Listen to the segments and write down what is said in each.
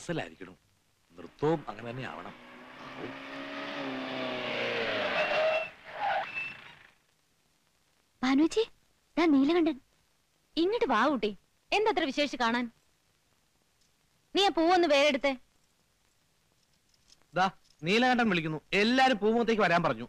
അസലായിരിക്കണം. നൃത്തവും അങ്ങനെ തന്നെ ആവണം. ഭാനുച്ചി, നീലകണ്ഠൻ ഇങ്ങോട്ട് വാ കുട്ടി. എന്തത്ര വിശേഷിച്ച് കാണാൻ? നീ ആ പൂവൊന്ന് വേറെ എടുത്തേ. നീലകണ്ഠൻ വിളിക്കുന്നു. എല്ലാരും പൂമുഖത്തേക്ക് വരാൻ പറഞ്ഞു.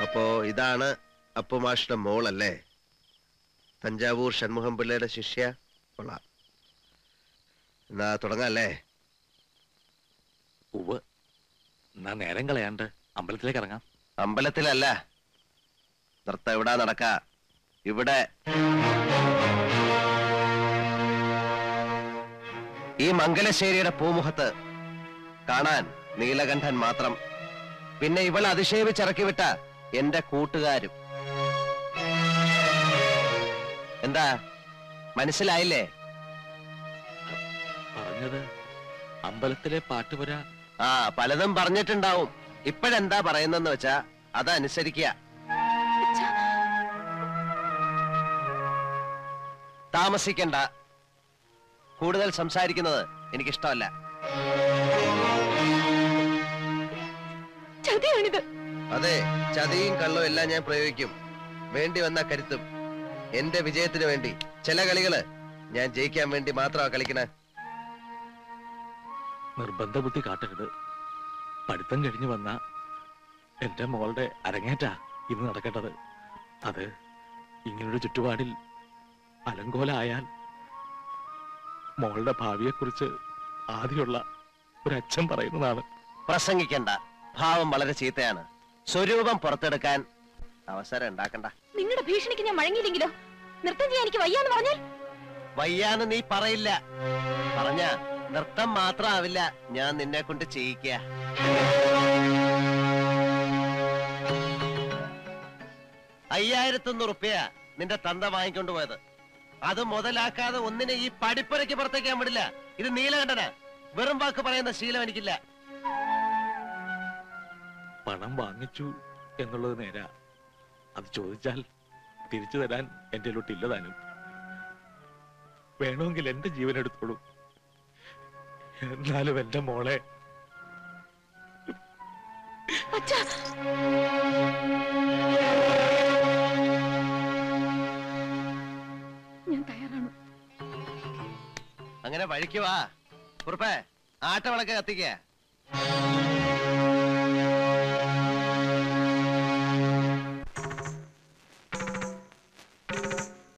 അപ്പോ ഇതാണ് അപ്പുമാഷിന്റെ മോളല്ലേ? തഞ്ചാവൂർ ഷൺമുഖം പിള്ളയുടെ ശിഷ്യ. കൊള്ളാം. എന്നാ തുടങ്ങാല്ലേ? ഉവ്വ്. എന്നാ നേരം കളയാണ്ട് അമ്പലത്തിലേക്ക് ഇറങ്ങാം. അമ്പലത്തിലല്ല, നൃത്തം എവിടാ നടക്കാ? ഇവിടെ. ഈ മംഗലശ്ശേരിയുടെ പൂമുഖത്ത് കാണാൻ നീലകണ്ഠൻ മാത്രം. പിന്നെ ഇവൾ അതിശയിച്ചിറക്കി വിട്ട എന്റെ കൂട്ടുകാരും. എന്താ മനസ്സിലായില്ലേ? പറഞ്ഞത് അമ്പലത്തിലെ പാട്ടുപുര. പലതും പറഞ്ഞിട്ടുണ്ടാവും. ഇപ്പോഴെന്താ പറയുന്നെന്ന് വെച്ചാ അതനുസരിക്കുക. താമസിക്കണ്ട. കൂടുതൽ സംസാരിക്കുന്നത് എനിക്കിഷ്ടമല്ല. അതെ, ചതിയും കള്ളവും എല്ലാം ഞാൻ പ്രയോഗിക്കും. വേണ്ടി വന്ന കരുത്തും. എന്റെ വിജയത്തിന് വേണ്ടി. ചില കളികള് ഞാൻ ജയിക്കാൻ വേണ്ടി മാത്രമാ കളിക്കണേ. നിർബന്ധ ബുദ്ധി കാട്ടരുത്. പഠിത്തം കഴിഞ്ഞു വന്ന എന്റെ മോളുടെ അരങ്ങേറ്റാ ഇന്ന് നടക്കേണ്ടത്. അത് ഇങ്ങനൊരു ചുറ്റുപാടിൽ അലങ്കോലായാൽ മോളുടെ ഭാവിയെക്കുറിച്ച് ആദ്യമുള്ള ഒരച്ഛൻ പറയുന്നതാണ്. പ്രസംഗിക്കണ്ട. ഭാവം വളരെ ചീത്തയാണ്. സ്വരൂപം പുറത്തെടുക്കാൻ അവസരം ഉണ്ടാക്കണ്ട. നിങ്ങളുടെ ഭീഷണിക്ക് ഞാൻ വഴങ്ങിയില്ലെങ്കിലോ? നൃത്തം ചെയ്യാൻ എനിക്ക് വയ്യാന്ന് പറഞ്ഞാൽ? വയ്യാന്ന് നീ പറയില്ല. പറഞ്ഞ നൃത്തം മാത്രമാവില്ല, ഞാൻ നിന്നെ കൊണ്ട് ചെയ്യിക്കുക. 5100 റുപ്യ നിന്റെ തന്ത വാങ്ങിക്കൊണ്ടു പോയത്. അത് മുതലാക്കാതെ ഒന്നിനെ ഈ പടിപ്പുരയ്ക്ക് പുറത്തേക്കാൻ വിടില്ല. ഇത് നീലകണ്ഠനാ. വെറും വാക്ക് പറയുന്ന ശീലം എനിക്കില്ല. പണം വാങ്ങിച്ചു എന്നുള്ളത് നേരാ. അത് ചോദിച്ചാൽ തിരിച്ചു തരാൻ എന്റെ ലോട്ടില്ല താനും. വേണമെങ്കിൽ എന്റെ ജീവൻ എടുത്തോളൂ. എന്നാലും എന്റെ മോളെ ഞാൻ തയ്യാറാണ്. അങ്ങനെ വഴിക്കുവാ കുറുപ്പേ. ആട്ടവിളക്ക് കത്തിക്ക.